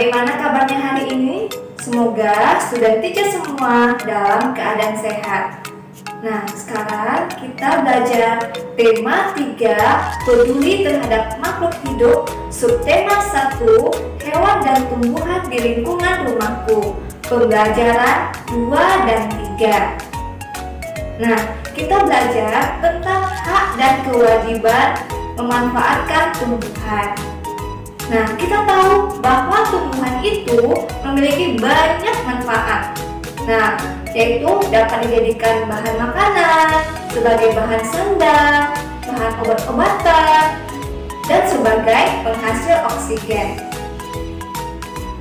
Bagaimana kabarnya hari ini? Semoga student teacher semua dalam keadaan sehat. Nah, sekarang kita belajar tema 3, peduli terhadap makhluk hidup, subtema 1, hewan dan tumbuhan di lingkungan rumahku. Pembelajaran 2 dan 3. Nah, kita belajar tentang hak dan kewajiban memanfaatkan tumbuhan. Nah, kita tahu bahwa tumbuhan itu memiliki banyak manfaat. Nah, yaitu dapat dijadikan bahan makanan, sebagai bahan sandang, bahan obat-obatan, dan sebagai penghasil oksigen.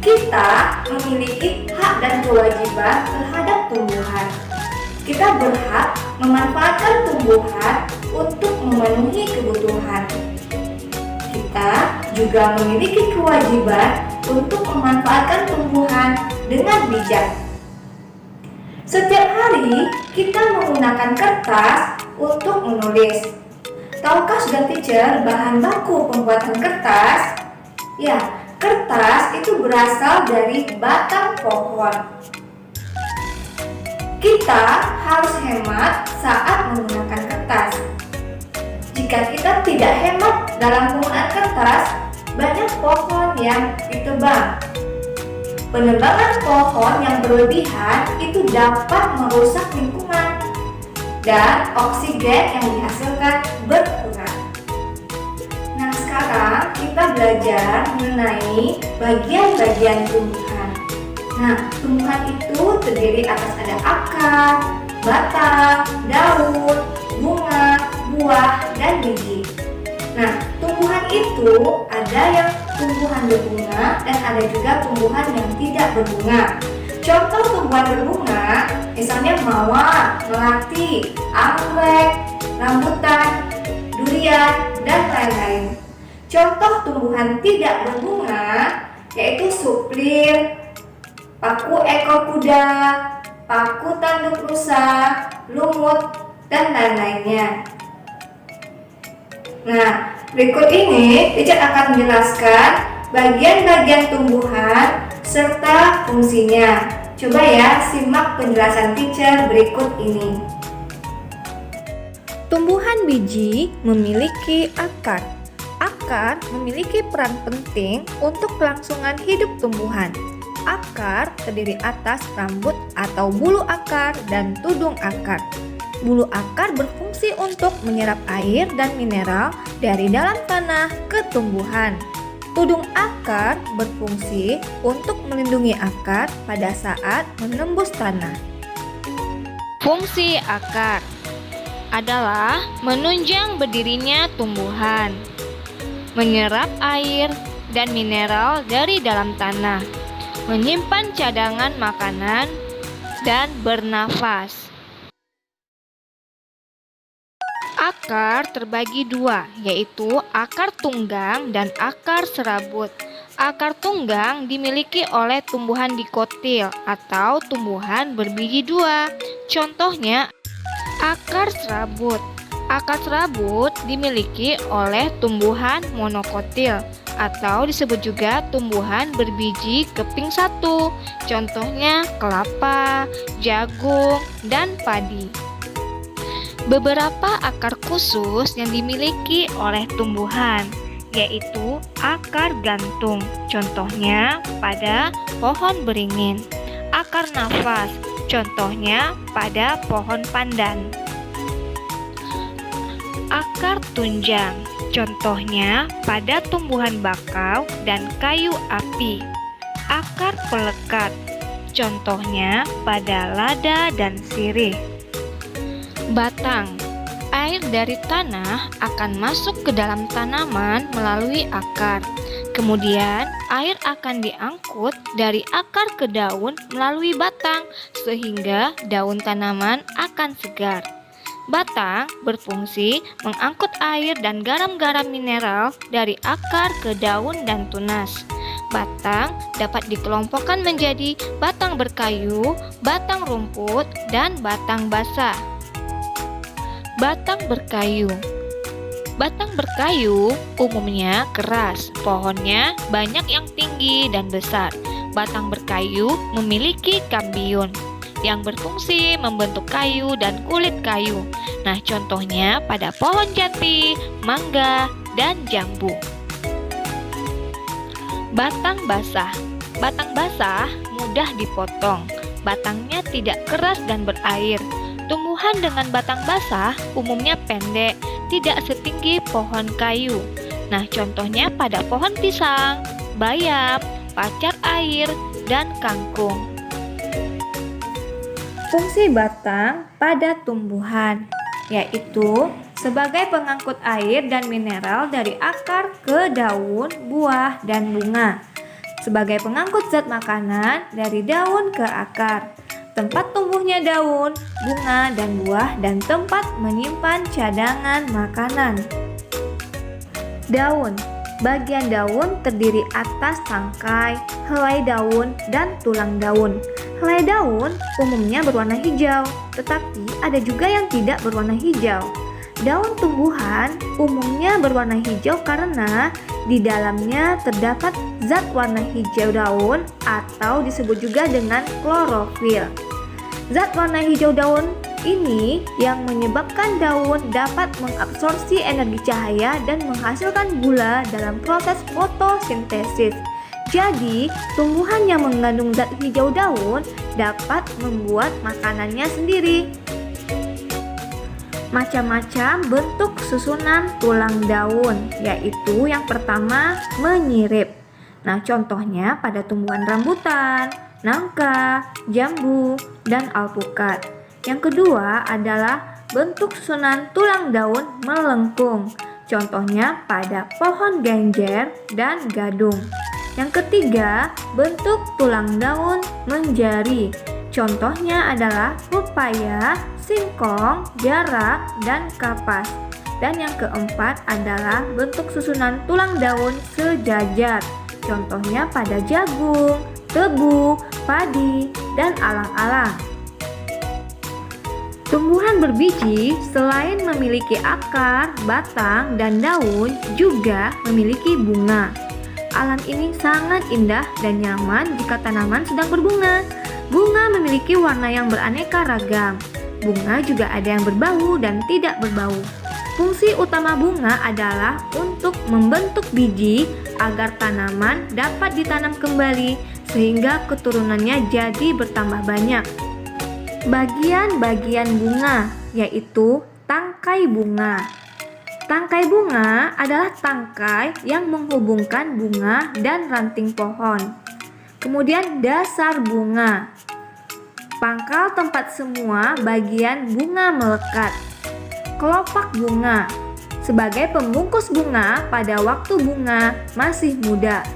Kita memiliki hak dan kewajiban terhadap tumbuhan. Kita berhak memanfaatkan tumbuhan untuk memenuhi kebutuhan. Kita juga memiliki kewajiban untuk memanfaatkan tumbuhan dengan bijak. Setiap hari kita menggunakan kertas untuk menulis. Tahukah student teacher bahan baku pembuatan kertas? Ya, kertas itu berasal dari batang pohon. Kita harus hemat saat menggunakan kertas. Jika kita tidak hemat dalam penggunaan kertas, banyak pohon yang ditebang. Penebangan pohon yang berlebihan itu dapat merusak lingkungan dan oksigen yang dihasilkan berkurang. Nah, sekarang kita belajar mengenai bagian-bagian tumbuhan. Nah, tumbuhan itu terdiri atas ada akar, batang, daun, bunga, buah, dan biji. Nah, tumbuhan itu ada yang tumbuhan berbunga dan ada juga tumbuhan yang tidak berbunga. Contoh tumbuhan berbunga, misalnya mawar, melati, anggrek, rambutan, durian, dan lain-lain. Contoh tumbuhan tidak berbunga yaitu suplir, paku ekor kuda, paku tanduk rusa, lumut, dan lain-lainnya. Nah, berikut ini teacher akan menjelaskan bagian-bagian tumbuhan serta fungsinya. Coba ya, simak penjelasan teacher berikut ini. Tumbuhan biji memiliki akar. Akar memiliki peran penting untuk kelangsungan hidup tumbuhan. Akar terdiri atas rambut atau bulu akar dan tudung akar. Bulu akar berfungsi untuk menyerap air dan mineral dari dalam tanah ke tumbuhan. Tudung akar berfungsi untuk melindungi akar pada saat menembus tanah. Fungsi akar adalah menunjang berdirinya tumbuhan, menyerap air dan mineral dari dalam tanah, menyimpan cadangan makanan, dan bernafas. Akar terbagi dua, yaitu akar tunggang dan akar serabut. Akar tunggang dimiliki oleh tumbuhan dikotil atau tumbuhan berbiji dua. Contohnya, akar serabut. Akar serabut dimiliki oleh tumbuhan monokotil atau disebut juga tumbuhan berbiji keping satu. Contohnya kelapa, jagung, dan padi. Beberapa akar khusus yang dimiliki oleh tumbuhan, yaitu akar gantung, contohnya pada pohon beringin. Akar nafas, contohnya pada pohon pandan. Akar tunjang, contohnya pada tumbuhan bakau dan kayu api. Akar pelekat, contohnya pada lada dan sirih. Batang. Air dari tanah akan masuk ke dalam tanaman melalui akar. Kemudian, air akan diangkut dari akar ke daun melalui batang, sehingga daun tanaman akan segar. Batang berfungsi mengangkut air dan garam-garam mineral dari akar ke daun dan tunas. Batang dapat dikelompokkan menjadi batang berkayu, batang rumput, dan batang basah. Batang berkayu. Batang berkayu umumnya keras, pohonnya banyak yang tinggi dan besar. Batang berkayu memiliki kambium yang berfungsi membentuk kayu dan kulit kayu. Nah, contohnya pada pohon jati, mangga, dan jambu. Batang basah. Batang basah mudah dipotong. Batangnya tidak keras dan berair. Tumbuhan dengan batang basah umumnya pendek, tidak setinggi pohon kayu. Nah, contohnya pada pohon pisang, bayam, pacar air, dan kangkung. Fungsi batang pada tumbuhan yaitu sebagai pengangkut air dan mineral dari akar ke daun, buah, dan bunga. Sebagai pengangkut zat makanan dari daun ke akar. Tempat tumbuhnya daun, bunga, dan buah, dan tempat menyimpan cadangan makanan. Daun. Bagian daun terdiri atas tangkai, helai daun, dan tulang daun. Helai daun umumnya berwarna hijau, tetapi ada juga yang tidak berwarna hijau. Daun tumbuhan umumnya berwarna hijau karena di dalamnya terdapat zat warna hijau daun atau disebut juga dengan klorofil. Zat warna hijau daun ini yang menyebabkan daun dapat mengabsorpsi energi cahaya dan menghasilkan gula dalam proses fotosintesis. Jadi, tumbuhan yang mengandung zat hijau daun dapat membuat makanannya sendiri. Macam-macam bentuk susunan tulang daun, yaitu yang pertama menyirip. Nah, contohnya pada tumbuhan rambutan, nangka, jambu, dan alpukat. Yang kedua adalah bentuk susunan tulang daun melengkung. Contohnya pada pohon genjer dan gadung. Yang ketiga, bentuk tulang daun menjari. Contohnya adalah pepaya, singkong, jarak, dan kapas. Dan yang keempat adalah bentuk susunan tulang daun sejajar. Contohnya pada jagung, tebu, padi, dan alang-alang. Tumbuhan berbiji selain memiliki akar, batang, dan daun juga memiliki bunga. Alam ini sangat indah dan nyaman jika tanaman sedang berbunga. Bunga memiliki warna yang beraneka ragam. Bunga juga ada yang berbau dan tidak berbau. Fungsi utama bunga adalah untuk membentuk biji agar tanaman dapat ditanam kembali sehingga keturunannya jadi bertambah banyak. Bagian-bagian bunga yaitu tangkai bunga. Tangkai bunga adalah tangkai yang menghubungkan bunga dan ranting pohon. Kemudian dasar bunga. Pangkal tempat semua bagian bunga melekat. Kelopak bunga. Sebagai pembungkus bunga pada waktu bunga masih muda.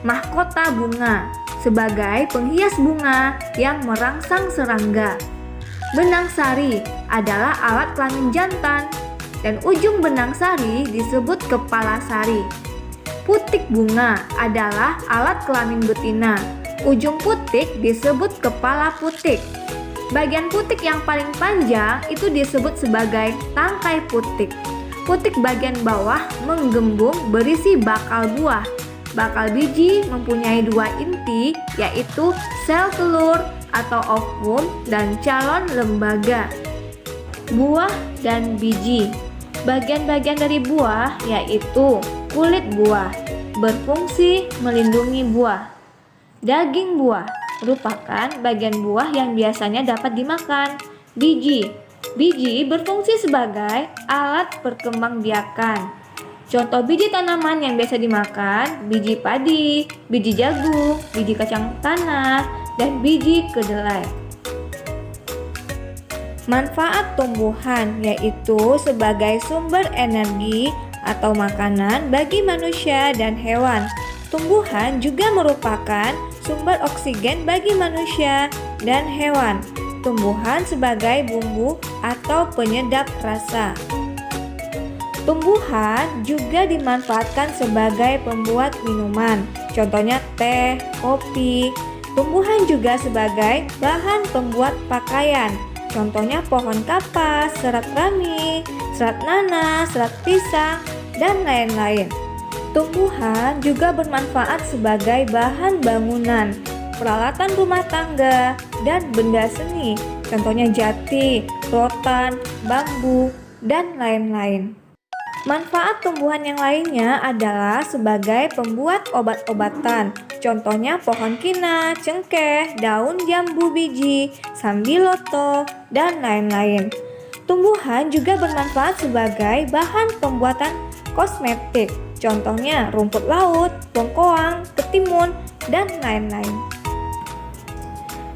Mahkota bunga. Sebagai penghias bunga yang merangsang serangga. Benang sari adalah alat kelamin jantan dan ujung benang sari disebut kepala sari. Putik bunga adalah alat kelamin betina. Ujung putik disebut kepala putik. Bagian putik yang paling panjang itu disebut sebagai tangkai putik. Putik bagian bawah menggembung berisi bakal buah. Bakal biji mempunyai dua inti, yaitu sel telur atau ovum dan calon lembaga. Buah dan biji. Bagian-bagian dari buah yaitu kulit buah, berfungsi melindungi buah. Daging buah merupakan bagian buah yang biasanya dapat dimakan. Biji. Biji berfungsi sebagai alat perkembangbiakan. Contoh biji tanaman yang biasa dimakan, biji padi, biji jagung, biji kacang tanah, dan biji kedelai. Manfaat tumbuhan yaitu sebagai sumber energi atau makanan bagi manusia dan hewan. Tumbuhan juga merupakan sumber oksigen bagi manusia dan hewan. Tumbuhan sebagai bumbu atau penyedap rasa. Tumbuhan juga dimanfaatkan sebagai pembuat minuman, contohnya teh, kopi. Tumbuhan juga sebagai bahan pembuat pakaian, contohnya pohon kapas, serat rami, serat nanas, serat pisang, dan lain-lain. Tumbuhan juga bermanfaat sebagai bahan bangunan, peralatan rumah tangga, dan benda seni. Contohnya jati, rotan, bambu, dan lain-lain. Manfaat tumbuhan yang lainnya adalah sebagai pembuat obat-obatan. Contohnya pohon kina, cengkeh, daun jambu biji, sambiloto, dan lain-lain. Tumbuhan juga bermanfaat sebagai bahan pembuatan kosmetik. Contohnya rumput laut, bengkoang, ketimun, dan lain-lain.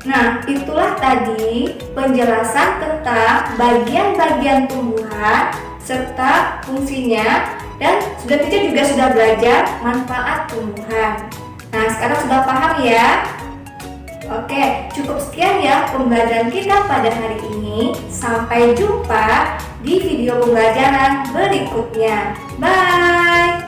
Nah, itulah tadi penjelasan tentang bagian-bagian tumbuhan serta fungsinya, dan student teacher juga sudah belajar manfaat tumbuhan. Nah, sekarang sudah paham ya? Oke, cukup sekian ya pembelajaran kita pada hari ini. Sampai jumpa di video pembelajaran berikutnya. Bye!